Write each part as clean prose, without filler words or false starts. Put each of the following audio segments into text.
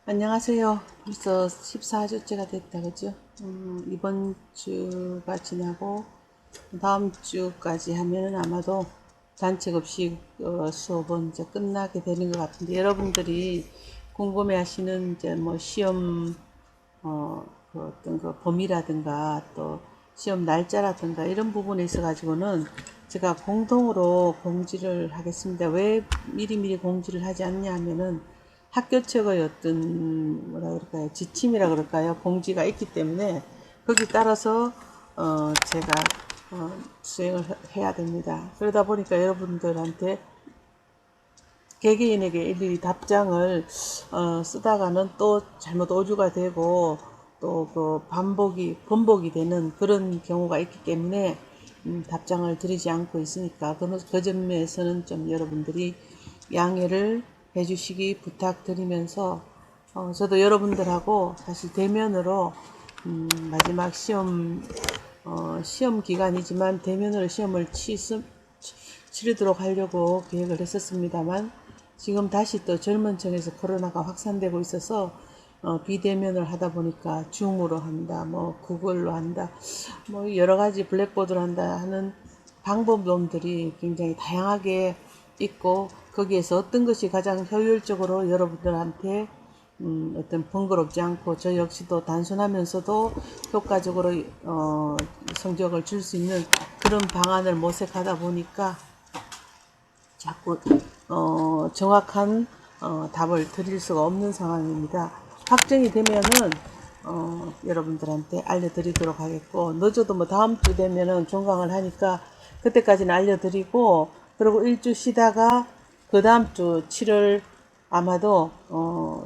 안녕하세요. 벌써 14주째가 됐다, 그죠? 이번 주가 지나고 다음 주까지 하면은 아마도 단체급식 수업은 이제 끝나게 되는 것 같은데, 여러분들이 궁금해 하시는 이제 뭐 시험 그 어떤 그 범위라든가 또 시험 날짜라든가 이런 부분에 있어 가지고는 제가 공동으로 공지를 하겠습니다. 왜 미리미리 공지를 하지 않냐 하면은 학교 측의 어떤 뭐라 그럴까요, 지침이라 그럴까요, 공지가 있기 때문에 거기 따라서 제가 수행을 해야 됩니다. 그러다 보니까 여러분들한테 개개인에게 일일이 답장을 쓰다가는 또 잘못 오류가 되고 또 그 번복이 되는 그런 경우가 있기 때문에 답장을 드리지 않고 있으니까 그 점에서는 좀 여러분들이 양해를 해주시기 부탁드리면서 저도 여러분들하고 사실 대면으로 마지막 시험 기간이지만 대면으로 시험을 치르도록 하려고 계획을 했었습니다만, 지금 다시 또 젊은 층에서 코로나가 확산되고 있어서 비대면을 하다 보니까 줌으로 한다, 뭐 구글로 한다, 뭐 여러 가지 블랙보드로 한다 하는 방법론들이 굉장히 다양하게 있고, 거기에서 어떤 것이 가장 효율적으로 여러분들한테 어떤 번거롭지 않고 저 역시도 단순하면서도 효과적으로 성적을 줄 수 있는 그런 방안을 모색하다 보니까 자꾸 정확한 답을 드릴 수가 없는 상황입니다. 확정이 되면은 여러분들한테 알려드리도록 하겠고, 늦어도 뭐 다음 주 되면은 종강을 하니까 그때까지는 알려드리고, 그리고 일주 쉬다가 그 다음 주 7월, 아마도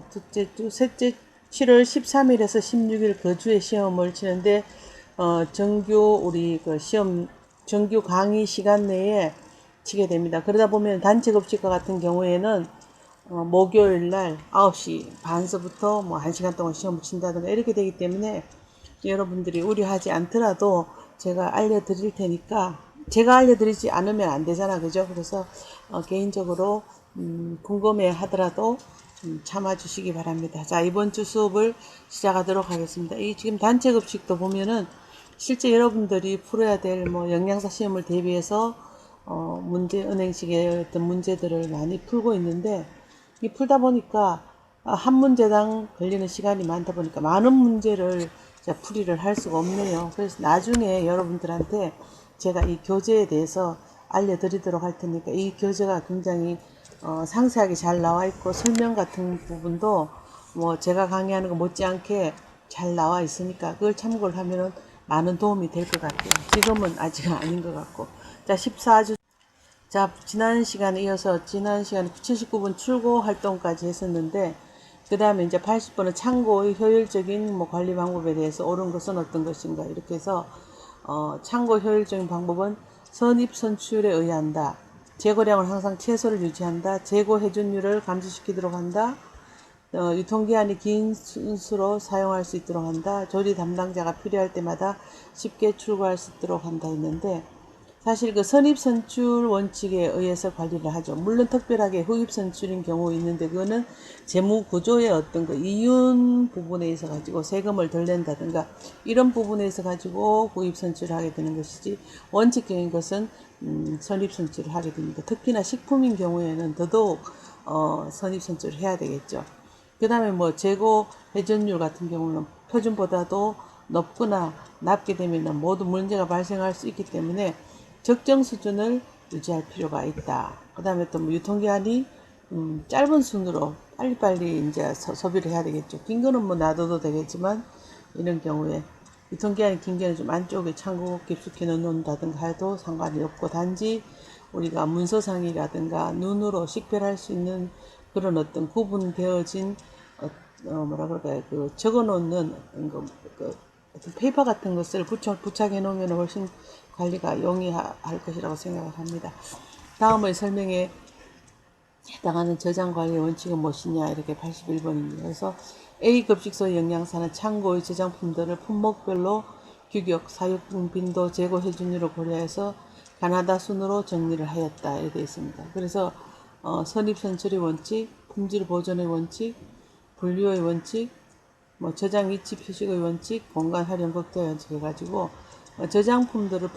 둘째 주, 셋째 7월 13일에서 16일 그 주에 시험을 치는데, 정규 우리 그 시험 정규 강의 시간 내에 치게 됩니다. 그러다 보면 단체급식과 같은 경우에는 목요일 날 9시 반서부터 뭐 1시간 동안 시험을 친다든가 이렇게 되기 때문에 여러분들이 우려하지 않더라도 제가 알려드릴 테니까, 제가 알려드리지 않으면 안 되잖아, 그죠? 그래서 개인적으로 궁금해 하더라도 참아주시기 바랍니다. 자, 이번 주 수업을 시작하도록 하겠습니다. 이 지금 단체급식도 보면은 실제 여러분들이 풀어야 될 뭐 영양사 시험을 대비해서 은행식의 어떤 문제들을 많이 풀고 있는데, 이 풀다 보니까 한 문제당 걸리는 시간이 많다 보니까 많은 문제를 풀이를 할 수가 없네요. 그래서 나중에 여러분들한테 제가 이 교재에 대해서 알려드리도록 할 테니까, 이 교재가 굉장히 상세하게 잘 나와 있고 설명 같은 부분도 뭐 제가 강의하는 거 못지않게 잘 나와 있으니까 그걸 참고를 하면은 많은 도움이 될 것 같아요. 지금은 아직 아닌 것 같고. 자, 14주. 자, 지난 시간에 이어서 지난 시간에 79분 출고 활동까지 했었는데, 그 다음에 이제 80분은 창고의 효율적인 뭐 관리 방법에 대해서 옳은 것은 어떤 것인가, 이렇게 해서 창고 효율적인 방법은 선입 선출에 의한다, 재고량을 항상 최소를 유지한다, 재고 회전율을 감소시키도록 한다, 유통기한이 긴 순수로 사용할 수 있도록 한다, 조리 담당자가 필요할 때마다 쉽게 출고할 수 있도록 한다 했는데, 사실 그 선입선출 원칙에 의해서 관리를 하죠. 물론 특별하게 후입선출인 경우 있는데, 그거는 재무 구조의 어떤 그 이윤 부분에 있어 가지고 세금을 덜 낸다든가 이런 부분에 있어 가지고 후입선출을 하게 되는 것이지, 원칙적인 것은 선입선출을 하게 됩니다. 특히나 식품인 경우에는 더더욱 선입선출을 해야 되겠죠. 그 다음에 뭐 재고 회전율 같은 경우는 표준보다도 높거나 낮게 되면 모두 문제가 발생할 수 있기 때문에 적정 수준을 유지할 필요가 있다. 그 다음에 또 뭐 유통기한이 짧은 순으로 빨리빨리 이제 소비를 해야 되겠죠. 긴 거는 뭐 놔둬도 되겠지만, 이런 경우에 유통기한이 긴 경우는 좀 안쪽에 창고 깊숙이 넣는다든가 해도 상관이 없고, 단지 우리가 문서상이라든가 눈으로 식별할 수 있는 그런 어떤 구분되어진 뭐라 그럴까요, 그 적어 놓는 어떤 페이퍼 같은 것을 부착해 놓으면 훨씬 관리가 용이할 것이라고 생각을 합니다. 다음의 설명에 해당하는 저장 관리 원칙은 무엇이냐, 이렇게 81번입니다. 그래서 A 급식소 영양사는 창고의 저장품들을 품목별로 규격, 사육 빈도, 재고 회전율을 고려해서 가나다 순으로 정리를 하였다, 이렇게 되어 있습니다. 그래서 선입선출의 원칙, 품질 보존의 원칙, 분류의 원칙, 뭐 저장 위치 표식의 원칙, 공간 활용 극대화 원칙 해가지고 저장품들을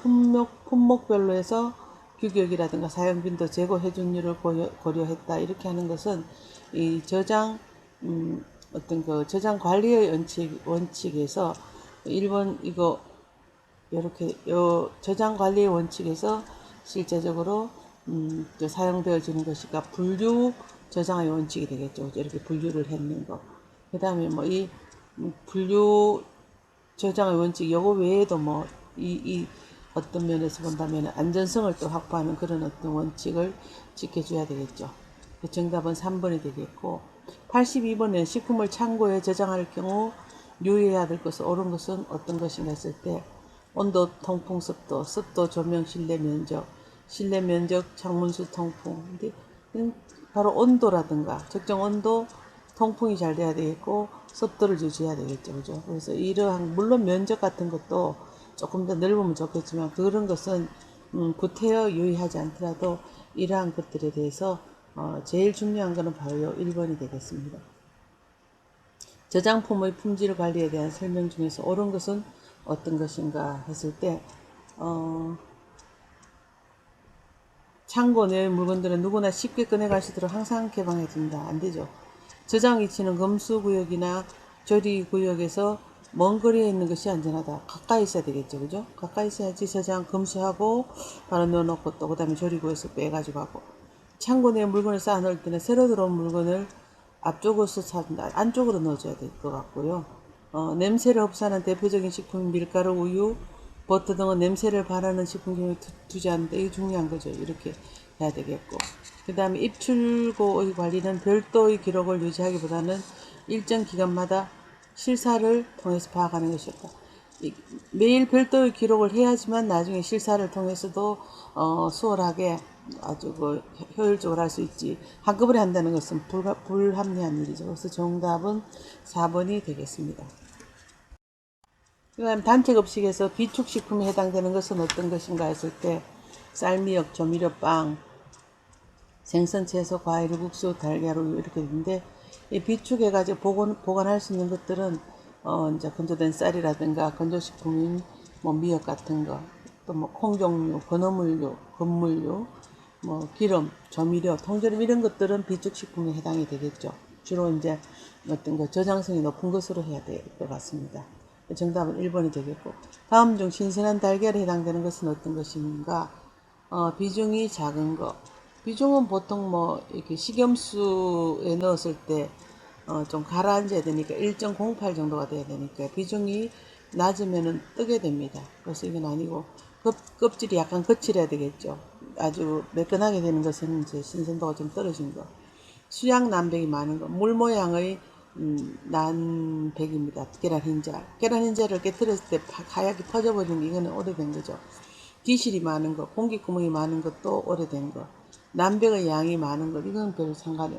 품목별로 해서 규격이라든가 사용 빈도, 재고 회전율을 고려했다. 이렇게 하는 것은 이 저장 어떤 그 저장 관리의 원칙에서 1번 이거 이렇게 요 저장 관리의 원칙에서 실제적으로 사용되어지는 것이니까 분류 저장의 원칙이 되겠죠. 이렇게 분류를 했는 거. 그 다음에 뭐 이 분류 저장의 원칙 요거 외에도 뭐 이 어떤 면에서 본다면 안전성을 또 확보하는 그런 어떤 원칙을 지켜줘야 되겠죠. 정답은 3번이 되겠고 82번은 식품을 창고에 저장할 경우 유의해야 될 것은 옳은 것은 어떤 것인가 했을 때 온도, 통풍, 습도, 습도, 조명, 실내 면적, 실내 면적, 창문수, 통풍. 근데 바로 온도라든가 적정 온도, 통풍이 잘 돼야 되겠고 습도를 유지해야 되겠죠, 그죠? 그래서 이러한 물론 면적 같은 것도 조금 더 넓으면 좋겠지만 그런 것은 구태여 유의하지 않더라도 이러한 것들에 대해서 제일 중요한 것은 바로 1번이 되겠습니다. 저장품의 품질 관리에 대한 설명 중에서 옳은 것은 어떤 것인가 했을 때 창고 내 물건들은 누구나 쉽게 꺼내갈 수 있도록 항상 개방해둔다. 안되죠. 저장 위치는 검수구역이나 조리구역에서 먼 거리에 있는 것이 안전하다. 가까이 있어야 되겠죠. 그죠? 가까이 있어야지 저장 검수하고 바로 넣어놓고 또 그 다음에 조리구역에서 빼가지고 하고 창고 내 물건을 쌓아놓을 때는 새로 들어온 물건을 앞쪽으로서 찾는다. 안쪽으로 넣어줘야 될 것 같고요. 냄새를 흡수하는 대표적인 식품 밀가루, 우유, 버터 등은 냄새를 발하는 식품종을 두지 않는다. 이게 중요한 거죠. 이렇게 해야 되겠고. 그 다음에 입출고의 관리는 별도의 기록을 유지하기보다는 일정 기간마다 실사를 통해서 파악하는 것이었다. 매일 별도의 기록을 해야지만 나중에 실사를 통해서도 수월하게 아주 그 효율적으로 할 수 있지. 한꺼번에 한다는 것은 불합리한 일이죠. 그래서 정답은 4번이 되겠습니다. 그 다음 단체급식에서 비축식품에 해당되는 것은 어떤 것인가 했을 때 쌀미역, 조미료, 빵, 생선, 채소, 과일, 국수, 달걀, 우유 이렇게 있는데 이 비축해가지고 보관할 수 있는 것들은 이제 건조된 쌀이라든가 건조식품인 뭐 미역 같은 거, 또 뭐 콩종류, 건어물류, 건물류, 뭐 기름, 조미료, 통조림 이런 것들은 비축식품에 해당이 되겠죠. 주로 이제 어떤 거 저장성이 높은 것으로 해야 될 것 같습니다. 정답은 1번이 되겠고 다음 중 신선한 달걀에 해당되는 것은 어떤 것인가? 비중이 작은 거. 비중은 보통 뭐 이렇게 식염수에 넣었을 때 좀 가라앉아야 되니까 1.08 정도가 돼야 되니까 비중이 낮으면은 뜨게 됩니다. 그래서 이건 아니고 껍질이 약간 거칠어야 되겠죠. 아주 매끈하게 되는 것은 이제 신선도가 좀 떨어진 거. 수양 난백이 많은 거. 물 모양의 난백입니다. 계란 흰자. 계란 흰자를 깨뜨렸을 때 하얗게 퍼져버리는 게 이거는 오래된 거죠. 기실이 많은 것, 공기구멍이 많은 것도 오래된 것, 남백의 양이 많은 것, 이건 별 상관이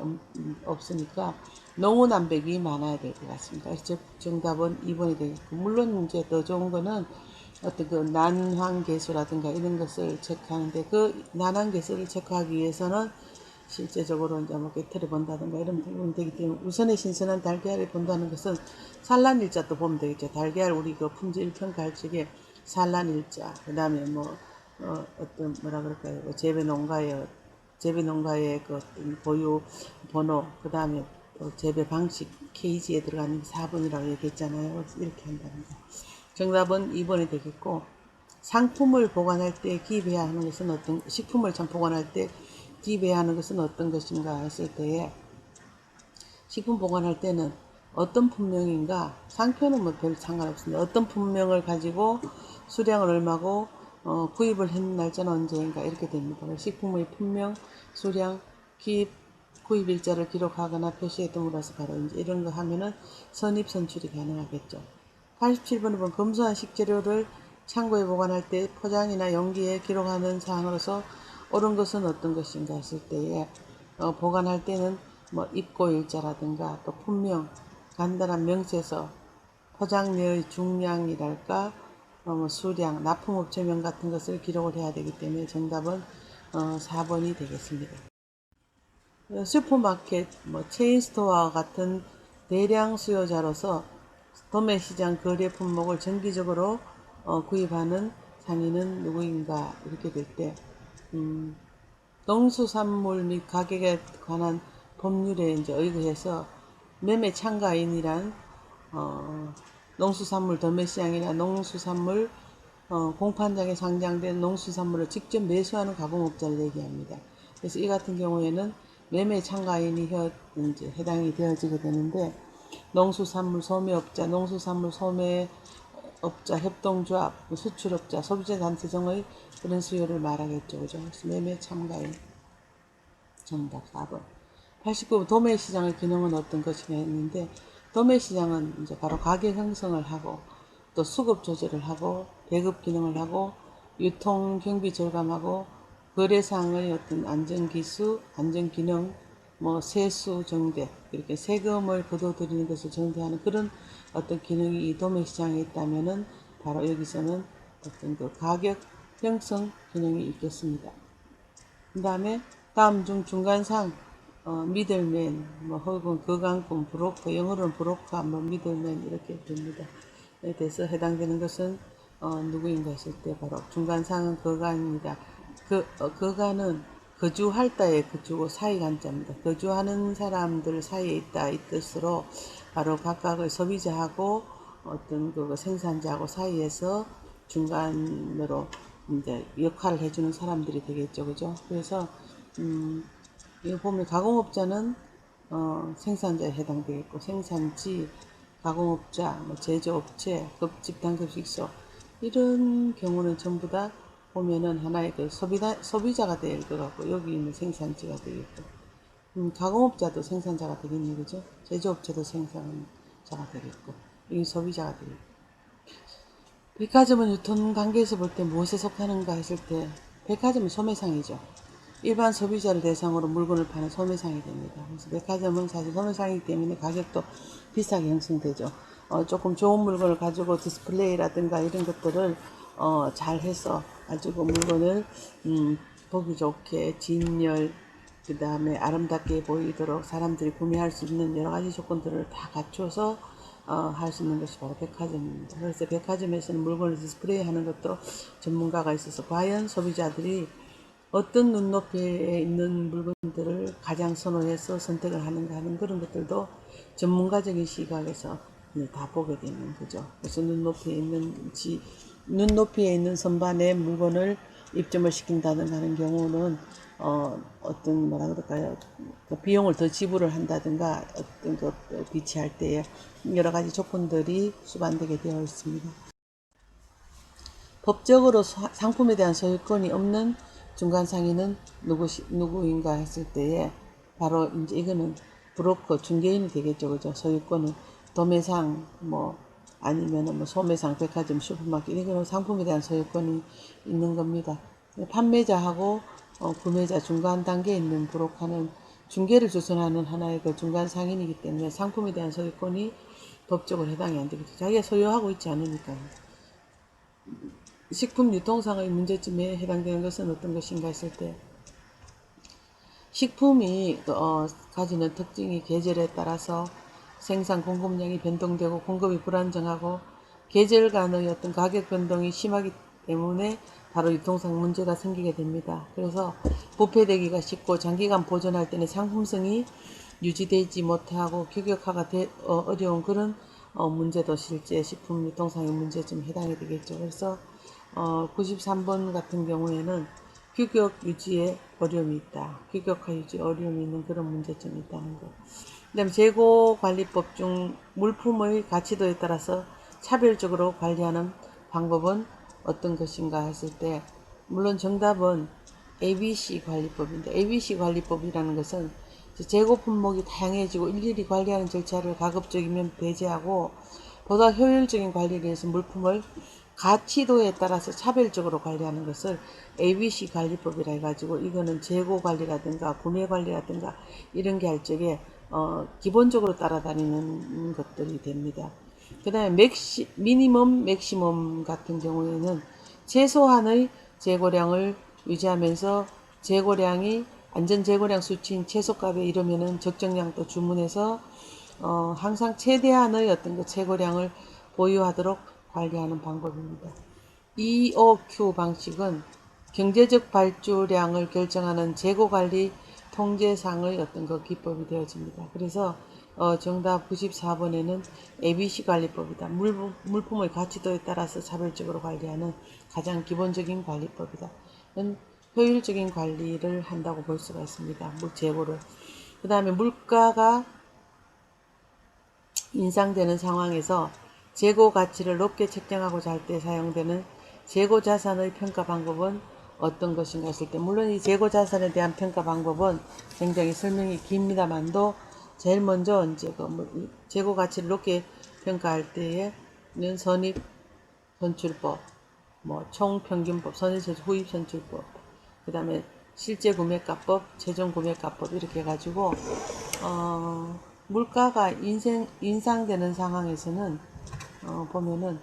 없으니까 농후남백이 많아야 될 것 같습니다. 그래서 정답은 2번이 되겠고, 물론 이제 더 좋은 거는 어떤 그 난황계수라든가 이런 것을 체크하는데 그 난황계수를 체크하기 위해서는 실제적으로 이제 뭐 깨트려 본다든가 이런 부분이 되기 때문에 우선의 신선한 달걀을 본다는 것은 산란일자도 보면 되겠죠. 달걀 우리 그 품질 평가할 적에 산란일자, 그 다음에 뭐 어떤 뭐라 그럴까요? 재배 농가의 그 어떤 보유 번호, 그 다음에 재배 방식 케이지에 들어가는 4번이라고 얘기했잖아요. 이렇게 한다는 거. 정답은 2번이 되겠고 상품을 보관할 때 기입해야 하는 것은 식품을 참 보관할 때 기입해야 하는 것은 어떤 것인가 했을 때에 식품 보관할 때는 어떤 품명인가 상표는 뭐 별 상관없습니다. 어떤 품명을 가지고 수량을 얼마고 구입을 했는 날짜는 언제인가 이렇게 됩니다. 식품의 품명, 수량, 기입, 구입 일자를 기록하거나 표시해 둠으로써 바로 이제 이런 거 하면은 선입 선출이 가능하겠죠. 87번을 보면 검수한 식재료를 창고에 보관할 때 포장이나 용기에 기록하는 사항으로서 옳은 것은 어떤 것인가 했을 때에 보관할 때는 뭐 입고 일자라든가 또 품명, 간단한 명세서, 포장료의 중량이랄까 뭐 수량, 납품업체명 같은 것을 기록을 해야 되기 때문에 정답은 4번이 되겠습니다. 슈퍼마켓, 뭐 체인스토어 같은 대량 수요자로서 도매시장 거래 품목을 정기적으로 구입하는 상인은 누구인가 이렇게 될 때 농수산물 및 가격에 관한 법률에 이제 의거해서 매매 참가인이란 농수산물 도매시장이나 농수산물 공판장에 상장된 농수산물을 직접 매수하는 가공업자를 얘기합니다. 그래서 이 같은 경우에는 매매 참가인이 이제 해당이 되어지게 되는데 농수산물 소매업자, 농수산물 소매업자 협동조합, 수출업자, 소비자단체 등의 그런 수요를 말하겠죠. 그죠? 그래서 매매 참가인. 정답 4번. 89번 도매시장의 기능은 어떤 것이냐 했는데 도매시장은 이제 바로 가격 형성을 하고 또 수급 조절을 하고 배급 기능을 하고 유통 경비 절감하고 거래상의 어떤 안전기수, 안전기능, 뭐 세수 정대 이렇게 세금을 거둬들이는 것을 정대하는 그런 어떤 기능이 이 도매시장에 있다면은 바로 여기서는 어떤 그 가격 형성 기능이 있겠습니다. 그 다음에 다음 중 중간상 미들맨 뭐 혹은 거강꾼 브로커 영어로는 브로커 뭐 미들맨 이렇게 됩니다. 에 대해서 해당되는 것은 누구인가 했을 때 바로 중간상은 거간입니다. 거간은 거주할 따의 거주고 사이간자입니다. 거주하는 사람들 사이에 있다 이 뜻으로 바로 각각의 소비자하고 어떤 그 생산자하고 사이에서 중간으로 이제 역할을 해주는 사람들이 되겠죠, 그죠? 그래서 이거 보면 가공업자는 생산자에 해당되겠고 생산지, 가공업자, 뭐 제조업체, 급집, 단급식소 이런 경우는 전부 다 보면은 하나의 그 소비자가 될 것 같고 여기 있는 생산지가 되겠고 가공업자도 생산자가 되겠네, 그죠? 제조업체도 생산자가 되겠고 여기 소비자가 되겠고 백화점은 유통 관계에서 볼 때 무엇에 속하는가 했을 때 백화점은 소매상이죠. 일반 소비자를 대상으로 물건을 파는 소매상이 됩니다. 그래서 백화점은 사실 소매상이기 때문에 가격도 비싸게 형성되죠. 조금 좋은 물건을 가지고 디스플레이라든가 이런 것들을 잘 해서 가지고 물건을 보기 좋게 진열 그 다음에 아름답게 보이도록 사람들이 구매할 수 있는 여러 가지 조건들을 다 갖춰서 할 수 있는 것이 바로 백화점입니다. 그래서 백화점에서는 물건을 디스플레이 하는 것도 전문가가 있어서 과연 소비자들이 어떤 눈높이에 있는 물건들을 가장 선호해서 선택을 하는가 하는 그런 것들도 전문가적인 시각에서 다 보게 되는 거죠. 그래서 눈높이에 있는 선반에 물건을 입점을 시킨다든가 하는 경우는 어떤 뭐라 그럴까요? 그 비용을 더 지불을 한다든가 어떤 그 비치할 때에 여러 가지 조건들이 수반되게 되어 있습니다. 법적으로 상품에 대한 소유권이 없는 중간 상인은 누구인가 했을 때에 바로 이제 이거는 브로커 중개인이 되겠죠, 그죠? 소유권은 도매상 뭐 아니면은 뭐 소매상, 백화점, 슈퍼마켓 이거는 상품에 대한 소유권이 있는 겁니다. 판매자하고 구매자 중간 단계에 있는 브로커는 중개를 주선하는 하나의 그 중간 상인이기 때문에 상품에 대한 소유권이 법적으로 해당이 안 되겠죠. 자기가 소유하고 있지 않으니까요. 식품 유통상의 문제점에 해당되는 것은 어떤 것인가 했을 때 식품이 가지는 특징이 계절에 따라서 생산 공급량이 변동되고 공급이 불안정하고 계절 간의 어떤 가격 변동이 심하기 때문에 바로 유통상 문제가 생기게 됩니다. 그래서 부패되기가 쉽고 장기간 보존할 때는 상품성이 유지되지 못하고 규격화가 어려운 그런 문제도 실제 식품 유통상의 문제점에 해당이 되겠죠. 그래서 93번 같은 경우에는 규격 유지에 어려움이 있다. 규격화 유지 어려움이 있는 그런 문제점이 있다는 것. 그 다음에 재고관리법 중 물품의 가치도에 따라서 차별적으로 관리하는 방법은 어떤 것인가 했을 때 물론 정답은 ABC 관리법인데 ABC 관리법이라는 것은 재고 품목이 다양해지고 일일이 관리하는 절차를 가급적이면 배제하고 보다 효율적인 관리를 위해서 물품을 가치도에 따라서 차별적으로 관리하는 것을 ABC 관리법이라 해가지고 이거는 재고 관리라든가 구매 관리라든가 이런 게 할 적에 기본적으로 따라다니는 것들이 됩니다. 그 다음에 미니멈 맥시멈 같은 경우에는 최소한의 재고량을 유지하면서 재고량이 안전 재고량 수치인 최소값에 이르면은 적정량 또 주문해서 항상 최대한의 어떤 그 재고량을 보유하도록 관리하는 방법입니다. EOQ 방식은 경제적 발주량을 결정하는 재고관리 통제상의 어떤 그 기법이 되어집니다. 그래서 정답 94번에는 ABC 관리법이다. 물품의 가치도에 따라서 차별적으로 관리하는 가장 기본적인 관리법이다. 효율적인 관리를 한다고 볼 수가 있습니다. 재고를. 그 다음에 물가가 인상되는 상황에서 재고 가치를 높게 책정하고자 할 때 사용되는 재고 자산의 평가 방법은 어떤 것인가 했을 때, 물론 이 재고 자산에 대한 평가 방법은 굉장히 설명이 깁니다만도 제일 먼저 이제 재고 가치를 높게 평가할 때에는 선입 선출법, 총평균법, 후입 선출법, 그 다음에 실제 구매가법, 최종 구매가법 이렇게 해가지고 물가가 인상되는 상황에서는 보면은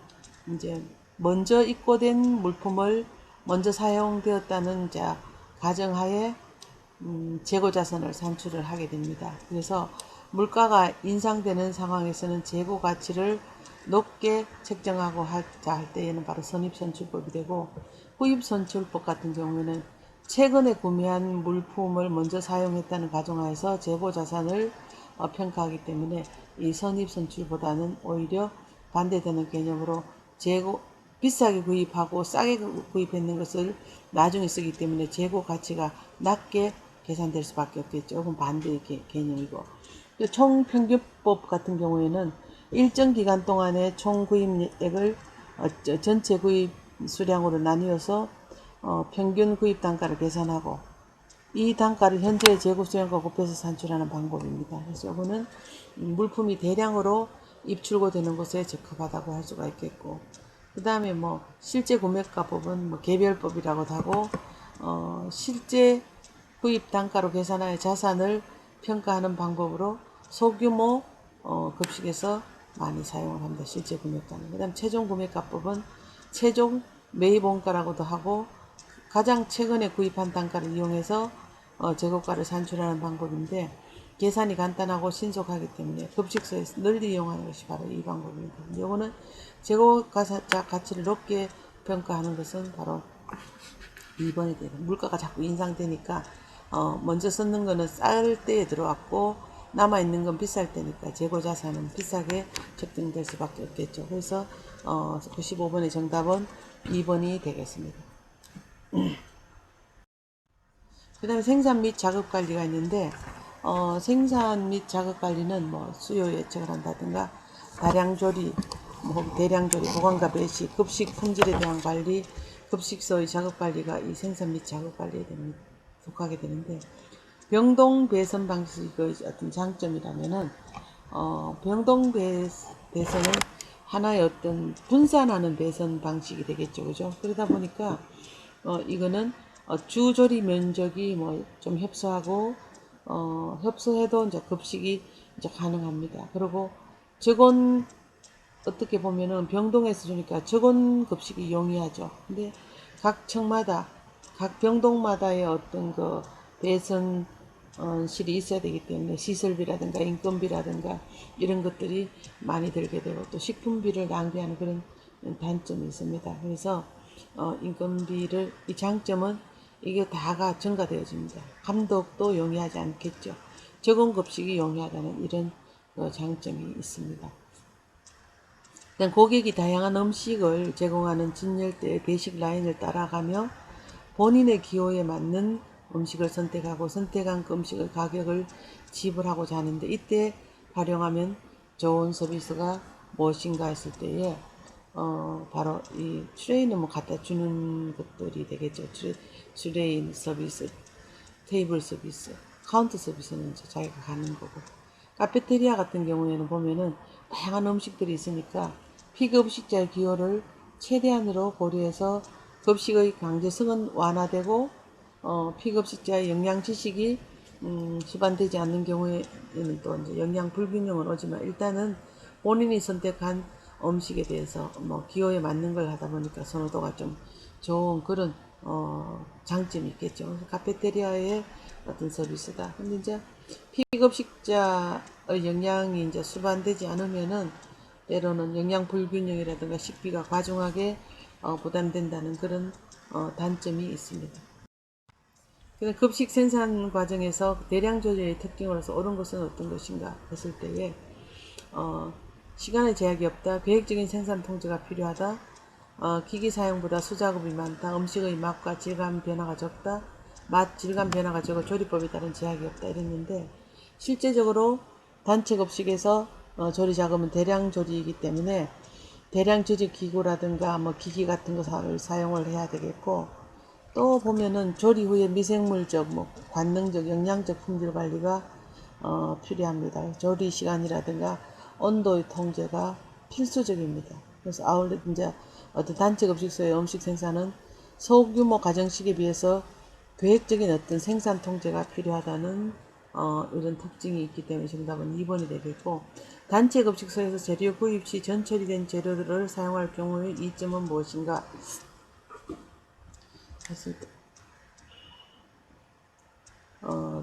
이제 먼저 입고된 물품을 먼저 사용되었다는 가정하에 재고자산을 산출을 하게 됩니다. 그래서 물가가 인상되는 상황에서는 재고 가치를 높게 책정하고 하자 할 때에는 바로 선입선출법이 되고, 후입선출법 같은 경우에는 최근에 구매한 물품을 먼저 사용했다는 가정하에서 재고자산을 평가하기 때문에 이 선입선출보다는 오히려 반대되는 개념으로 비싸게 구입하고 싸게 구입했는 것을 나중에 쓰기 때문에 재고 가치가 낮게 계산될 수밖에 없겠죠. 조금 반대의 개념이고, 총평균법 같은 경우에는 일정 기간 동안의 총 구입액을 전체 구입 수량으로 나뉘어서 평균 구입 단가를 계산하고 이 단가를 현재의 재고 수량과 곱해서 산출하는 방법입니다. 그래서 이거는 물품이 대량으로 입출고되는 곳에 적합하다고 할 수가 있겠고, 그 다음에 실제 구매가법은 개별법이라고도 하고, 실제 구입 단가로 계산하여 자산을 평가하는 방법으로 소규모 급식에서 많이 사용을 합니다. 실제 구매가는. 그 다음 최종 구매가법은 최종 매입 원가라고도 하고, 가장 최근에 구입한 단가를 이용해서 재고가를 산출하는 방법인데, 계산이 간단하고 신속하기 때문에 급식소에서 널리 이용하는 것이 바로 이 방법입니다. 이거는 재고 가치를 높게 평가하는 것은 바로 2번이 되는, 물가가 자꾸 인상되니까 먼저 썼는 거는 쌀 때에 들어왔고 남아있는 건 비쌀 때니까 재고 자산은 비싸게 책정될 수밖에 없겠죠. 그래서 95번의 정답은 2번이 되겠습니다. 그 다음에 생산 및 작업 관리가 있는데, 생산 및 작업 관리는 수요 예측을 한다든가 다량 조리, 대량 조리, 보관과 배식, 급식 품질에 대한 관리, 급식소의 작업 관리가 이 생산 및 작업 관리에 속하게 되는데, 병동 배선 방식의 어떤 장점이라면은 병동 배선은 하나의 어떤 분산하는 배선 방식이 되겠죠, 그죠? 그러다 보니까 이거는 주조리 면적이 좀 협소하고 협소해도 이제 급식이 이제 가능합니다. 그리고 적은 어떻게 보면은 병동에서 주니까 적은 급식이 용이하죠. 근데 각 층마다 각 병동마다의 어떤 그 배선 실이 있어야 되기 때문에 시설비라든가 인건비라든가 이런 것들이 많이 들게 되고, 또 식품비를 낭비하는 그런 단점이 있습니다. 그래서 인건비를, 이 장점은 이게 다가 증가되어집니다. 감독도 용이하지 않겠죠. 적은 급식이 용이하다는 이런 장점이 있습니다. 고객이 다양한 음식을 제공하는 진열대의 배식 라인을 따라가며 본인의 기호에 맞는 음식을 선택하고 선택한 그 음식의 가격을 지불하고자 하는데, 이때 활용하면 좋은 서비스가 무엇인가 했을 때에 바로 이 트레이는 갖다 주는 것들이 되겠죠. 트레인 서비스, 테이블 서비스, 카운터 서비스는 이제 자기가 가는 거고, 카페테리아 같은 경우에는 보면은 다양한 음식들이 있으니까 피급식자의 기호를 최대한으로 고려해서 급식의 강제성은 완화되고 피급식자의 영양 지식이 수반되지 않는 경우에는 또 이제 영양 불균형은 오지만, 일단은 본인이 선택한 음식에 대해서 기호에 맞는 걸 하다 보니까 선호도가 좀 좋은 그런 장점이 있겠죠. 카페테리아의 어떤 서비스다. 근데 이제 피급식자 영양이 이제 수반되지 않으면은 때로는 영양 불균형이라든가 식비가 과중하게 부담된다는 그런 단점이 있습니다. 급식 생산 과정에서 대량 조리의 특징으로서 옳은 것은 어떤 것인가 했을 때에 시간의 제약이 없다, 계획적인 생산 통제가 필요하다, 기기 사용보다 수작업이 많다, 음식의 맛과 질감 변화가 적다, 맛, 질감 변화가 적어 조리법에 따른 제약이 없다 이랬는데, 실제적으로 단체 급식에서 조리 작업은 대량 조리이기 때문에 대량 조리 기구라든가 뭐 기기 같은 것을 사용을 해야 되겠고, 또 보면은 조리 후에 미생물적, 뭐 관능적, 영양적 품질 관리가 필요합니다. 조리 시간이라든가 온도의 통제가 필수적입니다. 그래서 아울렛 이제 어떤 단체 급식소의 음식 생산은 소규모 가정식에 비해서 계획적인 어떤 생산 통제가 필요하다는 이런 특징이 있기 때문에 정답은 2번이 되겠고, 단체 급식소에서 재료 구입 시 전처리된 재료들을 사용할 경우의 이점은 무엇인가 했을 때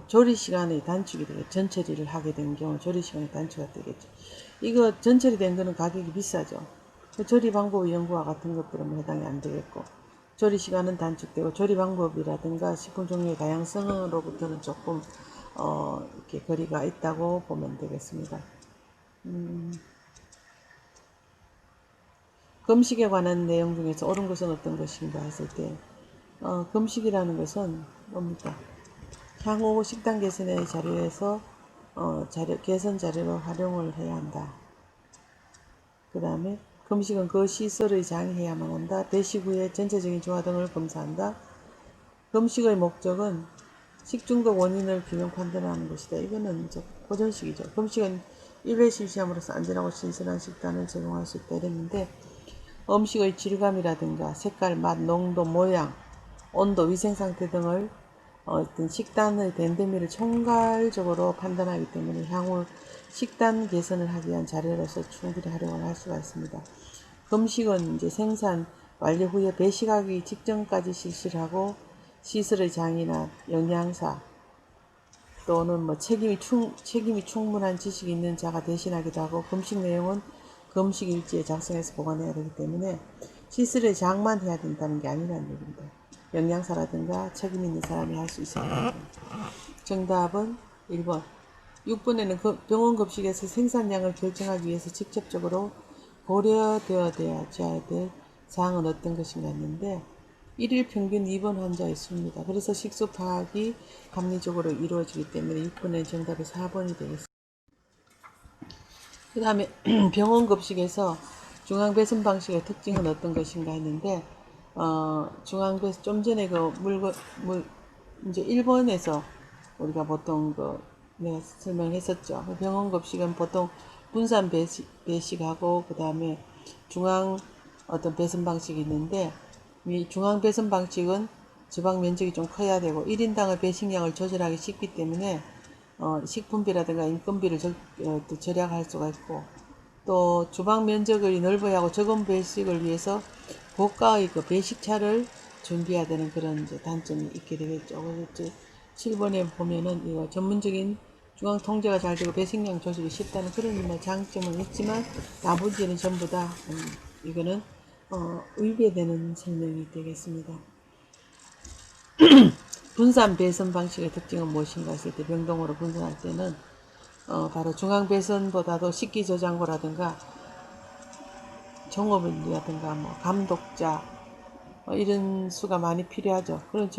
조리 시간의 단축이 되겠죠. 전처리를 하게 된 경우 조리 시간의 단축이 되겠죠. 이거 전처리 된 거는 가격이 비싸죠. 조리 방법 연구와 같은 것들은 해당이 안 되겠고, 조리 시간은 단축되고 조리 방법이라든가 식품 종류의 다양성으로부터는 조금 이렇게 거리가 있다고 보면 되겠습니다. 금식에 관한 내용 중에서 옳은 것은 어떤 것인가 했을 때 금식이라는 것은 뭡니까? 향후 식단 개선의 자료에서 개선 자료로 활용을 해야 한다. 그 다음에 금식은 그 시설의 장해야만 한다. 배식 후에 전체적인 조화 등을 검사한다. 금식의 목적은 식중독 원인을 규명 판단하는 것이다. 이거는 이제 고전식이죠. 금식은 1회 실시함으로써 안전하고 신선한 식단을 제공할 수 있다 이랬는데, 음식의 질감이라든가 색깔, 맛, 농도, 모양, 온도, 위생상태 등을 어떤 식단의 랜덤미를 총괄적으로 판단하기 때문에 향후 식단 개선을 하기 위한 자료로서 충분히 활용을 할 수가 있습니다. 금식은 이제 생산 완료 후에 배식하기 직전까지 실시를 하고, 시설의 장이나 영양사 또는 뭐 책임이 충분한 지식이 있는 자가 대신하기도 하고, 금식 내용은 금식 일지에 작성해서 보관해야 되기 때문에 시설의 장만 해야 된다는 게 아니라는 얘기입니다. 영양사라든가 책임 있는 사람이 할 수 있어야 됩니다. 정답은 1번. 6번에는 병원 급식에서 생산량을 결정하기 위해서 직접적으로 고려되어야 될 사항은 어떤 것인가 했는데, 1일 평균 2번 환자의 수입니다. 그래서 식수 파악이 합리적으로 이루어지기 때문에 6번의 정답이 4번이 되겠습니다. 그 다음에 병원 급식에서 중앙배선 방식의 특징은 어떤 것인가 했는데, 중앙배선, 좀 전에 이제 1번에서 우리가 보통 내가 설명했었죠. 병원 급식은 보통 분산 배식하고, 그 다음에 중앙 어떤 배선 방식이 있는데, 이 중앙 배선 방식은 주방 면적이 좀 커야 되고 1인당의 배식량을 조절하기 쉽기 때문에 식품비라든가 인건비를 절약할 수가 있고, 또 주방 면적을 넓어야 하고 적은 배식을 위해서 고가의 그 배식차를 준비해야 되는 그런 이제 단점이 있게 되겠죠. 그래서 7번에 보면은 이거 전문적인 중앙 통제가 잘 되고 배식량 조절이 쉽다는 그런 뭐 장점은 있지만, 나머지는 전부 다 이거는 의배되는 설명이 되겠습니다. 분산 배선 방식의 특징은 무엇인가 했을 때, 병동으로 분산할 때는 바로 중앙 배선보다도 식기 저장고라든가 종업원이라든가 뭐 감독자 이런 수가 많이 필요하죠. 그런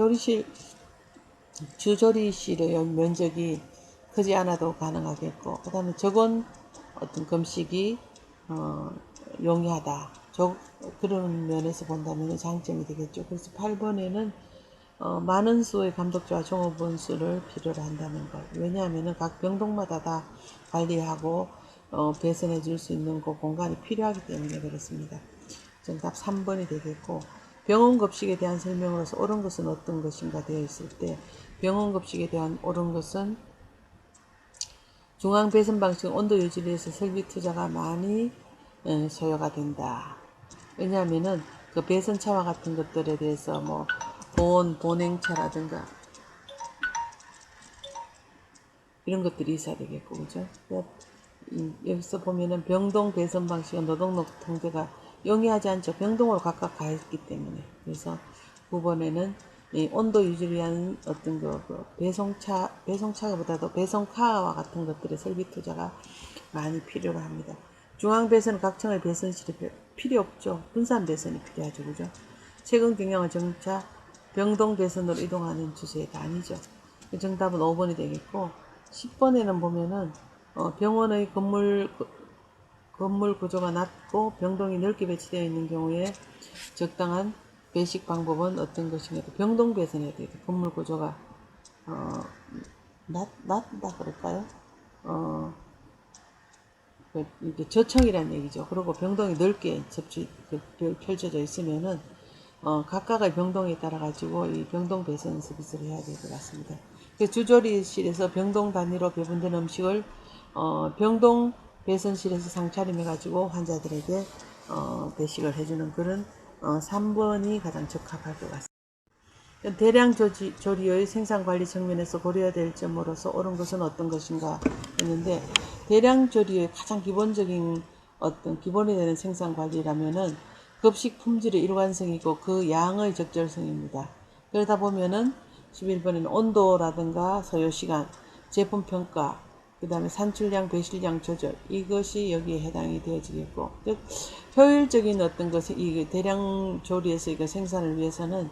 주조리실의 면적이 크지 않아도 가능하겠고, 그 다음에 적은 어떤 금식이 용이하다. 그런 면에서 본다면 장점이 되겠죠. 그래서 8번에는 많은 수의 감독자와 종업원 수를 필요로 한다는 것. 왜냐하면 각 병동마다 다 관리하고 배선해 줄 수 있는 그 공간이 필요하기 때문에 그렇습니다. 정답 3번이 되겠고, 병원 급식에 대한 설명으로서 옳은 것은 어떤 것인가 되어 있을 때, 병원 급식에 대한 옳은 것은 중앙 배선 방식 온도 유지를 위해서 설비 투자가 많이 소요가 된다. 왜냐하면은 그 배선차와 같은 것들에 대해서 보냉차라든가 이런 것들이 있어야 되겠고, 그죠? 여기서 보면은 병동 배선 방식은 노동력 통제가 용이하지 않죠. 병동으로 각각 가 있기 때문에. 그래서 9번에는 이 온도 유지를 위한 어떤 배송차보다도 배송카와 같은 것들의 설비 투자가 많이 필요로 합니다. 중앙 배선은 각층의 배선실이 필요 없죠. 분산 배선이 필요하죠. 그죠? 최근 경량화 정차 병동 배선으로 이동하는 추세가 아니죠. 정답은 5번이 되겠고, 10번에는 보면은 병원의 건물 구조가 낮고 병동이 넓게 배치되어 있는 경우에 적당한 배식 방법은 어떤 것인가? 병동 배선해야 돼요. 건물 구조가 낮다 그럴까요? 이게 저층이란 얘기죠. 그리고 병동이 넓게 펼쳐져 있으면은 각각의 병동에 따라 가지고 이 병동 배선 서비스를 해야 될 것 같습니다. 주조리실에서 병동 단위로 배분된 음식을 병동 배선실에서 상차림해 가지고 환자들에게 배식을 해주는 그런 3번이 가장 적합할 것 같습니다. 대량 조리의 생산관리 측면에서 고려해야 될 점으로서 옳은 것은 어떤 것인가 했는데, 대량 조리의 가장 기본적인 어떤 기본이 되는 생산관리라면은 급식 품질의 일관성이고 그 양의 적절성입니다. 그러다 보면은 11번에는 온도라든가 소요시간, 제품평가, 그 다음에 산출량, 배실량 조절, 이것이 여기에 해당이 되어지겠고, 즉 효율적인 어떤 것이 이 대량 조리에서 이거 생산을 위해서는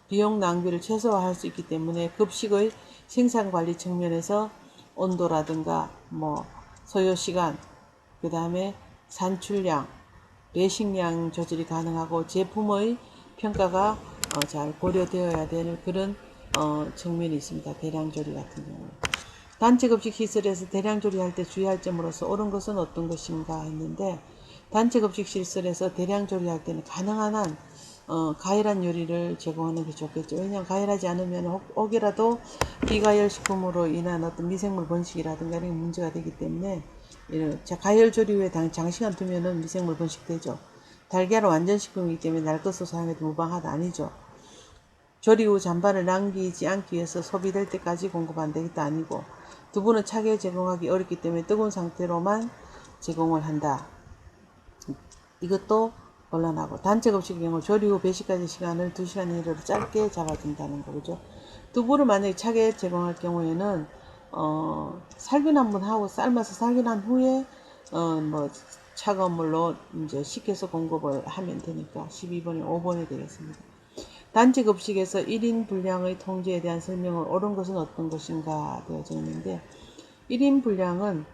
비용 낭비를 최소화할 수 있기 때문에 급식의 생산관리 측면에서 온도라든가 소요시간, 그 다음에 산출량, 배식량 조절이 가능하고 제품의 평가가 잘 고려되어야 되는 그런 측면이 있습니다. 대량 조리 같은 경우는. 단체 급식 시설에서 대량 조리할 때 주의할 점으로서 옳은 것은 어떤 것인가 했는데, 단체 급식 시설에서 대량 조리할 때는 가능한 한 가열한 요리를 제공하는 게 좋겠죠. 왜냐하면 가열하지 않으면 혹이라도 비가열 식품으로 인한 어떤 미생물 번식이라든가 이런 문제가 되기 때문에, 가열 조리 후에 장시간 두면은 미생물 번식되죠. 달걀은 완전 식품이기 때문에 날 것으로 사용해도 무방하다 아니죠. 조리 후 잔반을 남기지 않기 위해서 소비될 때까지 공급한다 이것도 아니고, 두부는 차게 제공하기 어렵기 때문에 뜨거운 상태로만 제공을 한다. 이것도 곤란하고, 단체 급식의 경우 조리 후 배식까지 시간을 2시간 이내로 짧게 잡아준다는 거죠. 두부를 만약에 차게 제공할 경우에는 살균 한번 하고 삶아서 살균한 후에 차가운 물로 이제 식혀서 공급을 하면 되니까 12번이 5번이 되겠습니다. 단체 급식에서 1인 분량의 통제에 대한 설명을 옳은 것은 어떤 것인가 되어져 있는데, 1인 분량은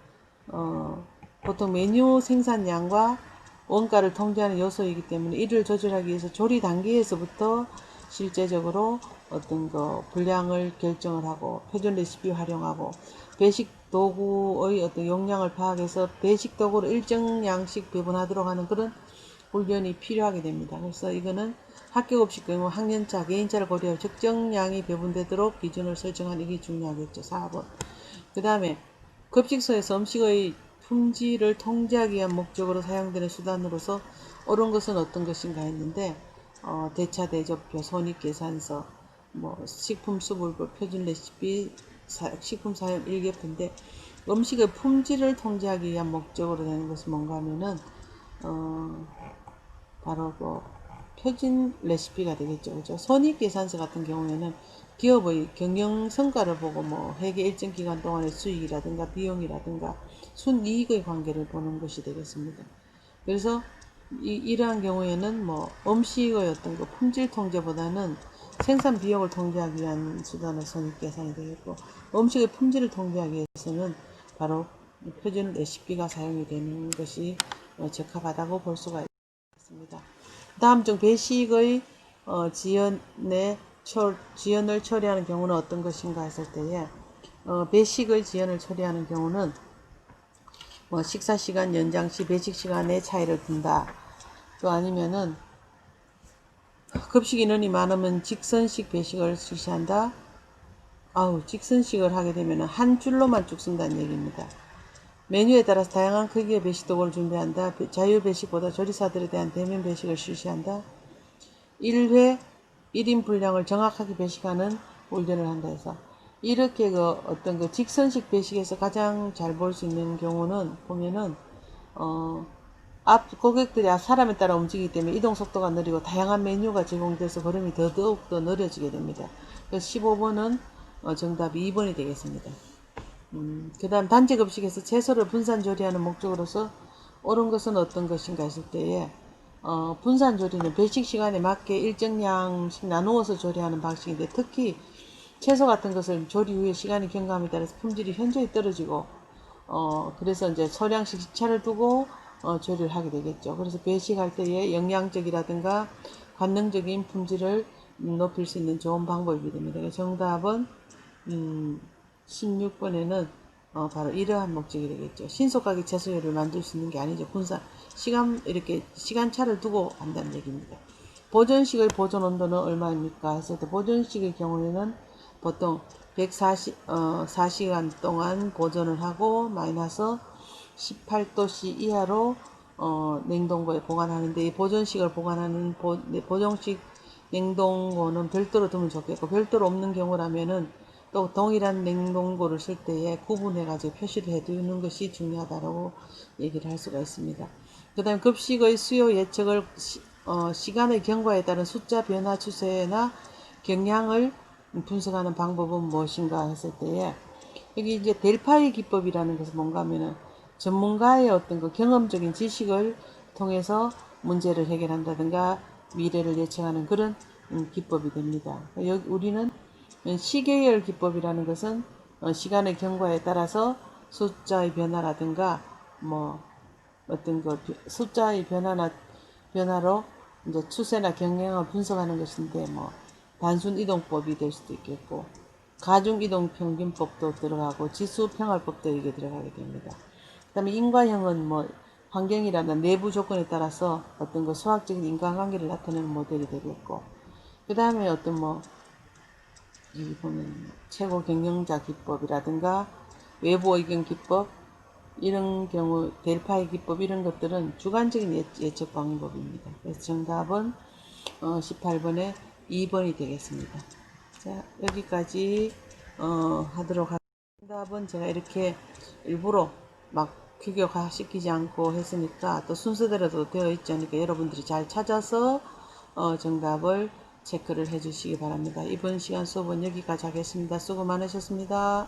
보통 메뉴 생산량과 원가를 통제하는 요소이기 때문에 이를 조절하기 위해서 조리 단계에서부터 실제적으로 어떤 분량을 결정을 하고 표준 레시피 활용하고 배식 도구의 어떤 용량을 파악해서 배식 도구를 일정 양씩 배분하도록 하는 그런 훈련이 필요하게 됩니다. 그래서 이거는 학교 급식 경우 학년차, 개인차를 고려해 적정량이 배분되도록 기준을 설정하는 게 중요하겠죠. 4번. 그 다음에 급식소에서 음식의 품질을 통제하기 위한 목적으로 사용되는 수단으로서 옳은 것은 어떤 것인가 했는데, 대차 대접표, 손익계산서, 식품 수불부, 표준 레시피, 식품 사용 일개표인데, 음식의 품질을 통제하기 위한 목적으로 되는 것은 뭔가 하면은 바로 표준 레시피가 되겠죠. 그죠? 손익계산서 같은 경우에는 기업의 경영 성과를 보고 회계 일정 기간 동안의 수익이라든가 비용이라든가 순이익의 관계를 보는 것이 되겠습니다. 그래서 이러한 경우에는 음식의 어떤 품질 통제보다는 생산 비용을 통제하기 위한 수단의 손익계산이 되겠고, 음식의 품질을 통제하기 위해서는 바로 표준 레시피가 사용이 되는 것이 적합하다고 볼 수가 있습니다. 다음 중 배식의 지연을 처리하는 경우는 어떤 것인가 했을 때에, 배식의 지연을 처리하는 경우는 식사시간 연장 시 배식 시간에 차이를 둔다. 또 아니면은 급식 인원이 많으면 직선식 배식을 실시한다. 직선식을 하게 되면 한 줄로만 쭉 쓴다는 얘기입니다. 메뉴에 따라서 다양한 크기의 배식 도구를 준비한다. 자유 배식보다 조리사들에 대한 대면 배식을 실시한다. 1회 1인 분량을 정확하게 배식하는 훈련을 한다 해서 이렇게 그 어떤 그 직선식 배식에서 가장 잘 볼 수 있는 경우는 보면은 앞 고객들이 사람에 따라 움직이기 때문에 이동 속도가 느리고 다양한 메뉴가 제공돼서 걸음이 더더욱 더 느려지게 됩니다. 그래서 15번은 정답이 2번이 되겠습니다. 그 다음 단체급식에서 채소를 분산 조리하는 목적으로서 옳은 것은 어떤 것인가 했을 때에 분산 조리는 배식 시간에 맞게 일정량씩 나누어서 조리하는 방식인데 특히 채소 같은 것을 조리 후에 시간이 경과함에 따라서 품질이 현저히 떨어지고 그래서 이제 소량씩 식차를 두고 조리를 하게 되겠죠. 그래서 배식할 때에 영양적이라든가 관능적인 품질을 높일 수 있는 좋은 방법이 됩니다. 정답은 16번에는 바로 이러한 목적이 되겠죠. 신속하게 채소 요리를 만들 수 있는 게 아니죠. 분산 이렇게 시간차를 두고 한다는 얘기입니다. 보존식의 보존 온도는 얼마입니까? 했을 때 보존식의 경우에는 보통 4시간 동안 보존을 하고 마이너스 18도씨 이하로 냉동고에 보관하는데 이 보존식을 보관하는 보존식 냉동고는 별도로 두면 좋겠고 별도로 없는 경우라면은 또 동일한 냉동고를 쓸 때에 구분해 가지고 표시를 해 두는 것이 중요하다고 얘기를 할 수가 있습니다. 그 다음 급식의 수요 예측을 시간의 경과에 따른 숫자 변화 추세나 경향을 분석하는 방법은 무엇인가 했을 때에 여기 이제 델파이 기법이라는 것은 뭔가 하면은 전문가의 어떤 그 경험적인 지식을 통해서 문제를 해결한다든가 미래를 예측하는 그런 기법이 됩니다. 여기 우리는 시계열 기법이라는 것은 시간의 경과에 따라서 숫자의 변화라든가 뭐 어떤 그 숫자의 변화로 이제 추세나 경향을 분석하는 것인데 뭐 단순 이동법이 될 수도 있겠고 가중 이동 평균법도 들어가고 지수 평활법도 이게 들어가게 됩니다. 그다음에 인과형은 뭐 환경이라는 내부 조건에 따라서 어떤 그 수학적인 인과관계를 나타내는 모델이 되겠고 그 다음에 어떤 뭐 여기 보면 최고 경영자 기법이라든가 외부 의견 기법 이런 경우 델파이 기법 이런 것들은 주관적인 예측 방법입니다. 그래서 정답은 18번에 2번이 되겠습니다. 자 여기까지 하도록 하겠습니다. 정답은 제가 이렇게 일부러 막 규격화시키지 않고 했으니까 또 순서대로도 되어 있지 않으니까 여러분들이 잘 찾아서 정답을 체크를 해 주시기 바랍니다. 이번 시간 수업은 여기까지 하겠습니다. 수고 많으셨습니다.